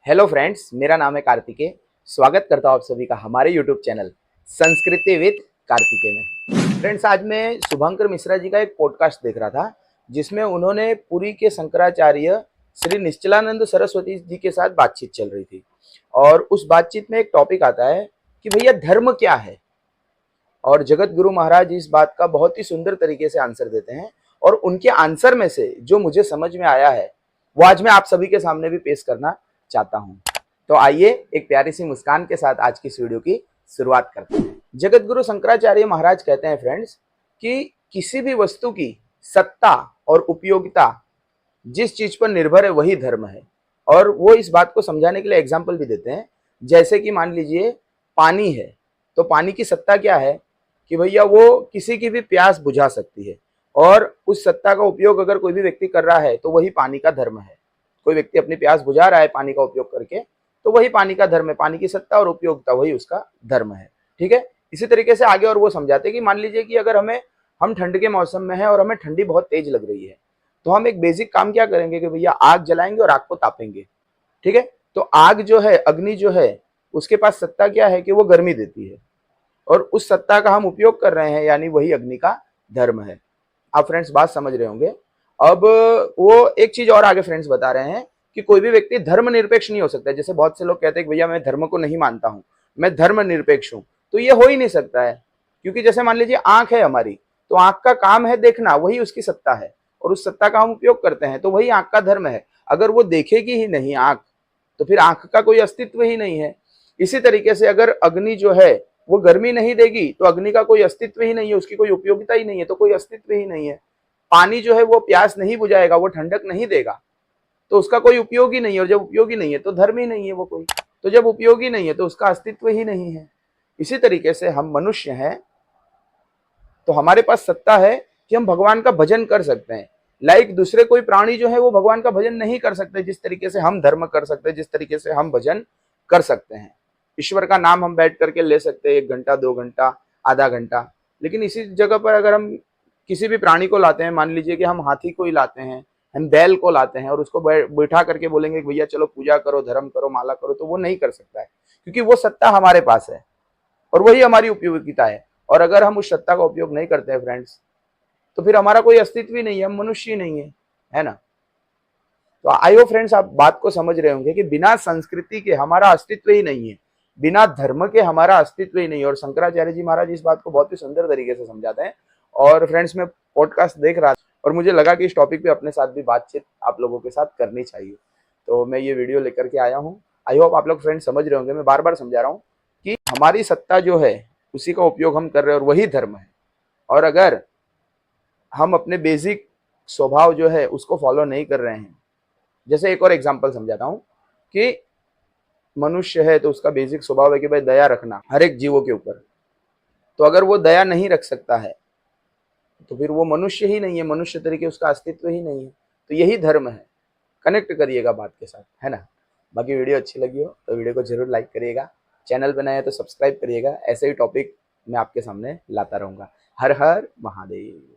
Hello friends, मेरा नाम है कार्तिकेय। स्वागत करता हूँ आप सभी का हमारे यूट्यूब चैनल संस्कृति विद कार्तिकेय में। फ्रेंड्स, आज मैं शुभंकर मिश्रा जी का एक पॉडकास्ट देख रहा था जिसमें उन्होंने पुरी के शंकराचार्य श्री निश्चलानंद सरस्वती जी के साथ बातचीत चल रही थी। और उस बातचीत में एक टॉपिक आता है कि भैया धर्म क्या है। और जगत गुरु महाराज इस बात का बहुत ही सुंदर तरीके से आंसर देते हैं। और उनके आंसर में से जो मुझे समझ में आया है वो आज मैं आप सभी के सामने भी पेश करना चाहता हूं। तो आइए एक प्यारी सी मुस्कान के साथ आज की इस वीडियो की शुरुआत करते हैं। जगत गुरु शंकराचार्य महाराज कहते हैं फ्रेंड्स कि किसी भी वस्तु की सत्ता और उपयोगिता जिस चीज पर निर्भर है वही धर्म है। और वो इस बात को समझाने के लिए एग्जाम्पल भी देते हैं। जैसे कि मान लीजिए पानी है, तो पानी की सत्ता क्या है कि भैया वो किसी की भी प्यास बुझा सकती है। और उस सत्ता का उपयोग अगर कोई भी व्यक्ति कर रहा है तो वही पानी का धर्म है। कोई व्यक्ति अपनी प्यास बुझा रहा है पानी का उपयोग करके, तो वही पानी का धर्म है। पानी की सत्ता और उपयोगिता वही उसका धर्म है। ठीक है। इसी तरीके से आगे और वो समझाते हैं कि मान लीजिए कि अगर हम ठंड के मौसम में है और हमें ठंडी बहुत तेज लग रही है, तो हम एक बेसिक काम क्या करेंगे कि भैया आग जलाएंगे और आग को तापेंगे। ठीक है। तो आग जो है, अग्नि जो है, उसके पास सत्ता क्या है कि वो गर्मी देती है और उस सत्ता का हम उपयोग कर रहे हैं, यानी वही अग्नि का धर्म है। आप फ्रेंड्स बात समझ रहे होंगे। अब वो एक चीज और आगे फ्रेंड्स बता रहे हैं कि कोई भी व्यक्ति धर्म निरपेक्ष नहीं हो सकता। जैसे बहुत से लोग कहते हैं कि भैया मैं धर्म को नहीं मानता हूं, मैं धर्म निरपेक्ष हूं। तो ये हो ही नहीं सकता है, क्योंकि जैसे मान लीजिए आंख है हमारी, तो आंख का काम है देखना, वही उसकी सत्ता है और उस सत्ता का हम उपयोग करते हैं, तो वही आंख का धर्म है। अगर वो देखेगी ही नहीं आंख, तो फिर आंख का कोई अस्तित्व ही नहीं है। इसी तरीके से अगर अग्नि जो है वो गर्मी नहीं देगी तो अग्नि का कोई अस्तित्व ही नहीं है, उसकी कोई उपयोगिता ही नहीं है, तो कोई अस्तित्व ही नहीं है। पानी जो है वो प्यास नहीं बुझाएगा, वो ठंडक नहीं देगा, तो उसका कोई उपयोग ही नहीं है। और जब उपयोगी नहीं है तो धर्म ही नहीं है वो कोई। तो जब उपयोगी नहीं है तो उसका अस्तित्व ही नहीं है। इसी तरीके से हम मनुष्य हैं, तो हमारे पास सत्ता है कि हम भगवान का भजन कर सकते हैं। लाइक दूसरे कोई प्राणी जो है वो भगवान का भजन नहीं कर सकते जिस तरीके से हम धर्म कर सकते हैं, जिस तरीके से हम भजन कर सकते हैं। ईश्वर का नाम हम बैठ करके ले सकते हैं 1 घंटा 2 घंटा आधा घंटा। लेकिन इसी जगह पर अगर हम किसी भी प्राणी को लाते हैं, मान लीजिए कि हम हाथी को ही लाते हैं, हम बैल को लाते हैं और उसको बैठा करके बोलेंगे कि भैया चलो पूजा करो, धर्म करो, माला करो, तो वो नहीं कर सकता है, क्योंकि वो सत्ता हमारे पास है और वही हमारी उपयोगिता है। और अगर हम उस सत्ता का उपयोग नहीं करते हैं फ्रेंड्स, तो फिर हमारा कोई अस्तित्व ही नहीं है, हम मनुष्य ही नहीं है ना। तो आई होप फ्रेंड्स आप बात को समझ रहे होंगे कि बिना संस्कृति के हमारा अस्तित्व ही नहीं है, बिना धर्म के हमारा अस्तित्व ही नहीं है। और शंकराचार्य जी महाराज इस बात को बहुत ही सुंदर तरीके से समझाते हैं। और फ्रेंड्स मैं पॉडकास्ट देख रहा था और मुझे लगा कि इस टॉपिक पे अपने साथ भी बातचीत आप लोगों के साथ करनी चाहिए, तो मैं ये वीडियो लेकर के आया हूँ। आई होप आप लोग फ्रेंड्स समझ रहे होंगे। मैं बार बार समझा रहा हूँ कि हमारी सत्ता जो है उसी का उपयोग हम कर रहे हैं और वही धर्म है। और अगर हम अपने बेसिक स्वभाव जो है उसको फॉलो नहीं कर रहे हैं, जैसे एक और एग्जांपल समझाता हूँ कि मनुष्य है तो उसका बेसिक स्वभाव है कि भाई दया रखना हर एक जीवों के ऊपर। तो अगर वो दया नहीं रख सकता है तो फिर वो मनुष्य ही नहीं है, मनुष्य तरीके उसका अस्तित्व ही नहीं है। तो यही धर्म है। कनेक्ट करिएगा बात के साथ, है ना। बाकी वीडियो अच्छी लगी हो तो वीडियो को जरूर लाइक करिएगा, चैनल पे नए हैं तो सब्सक्राइब करिएगा। ऐसे ही टॉपिक मैं आपके सामने लाता रहूंगा। हर हर महादेव।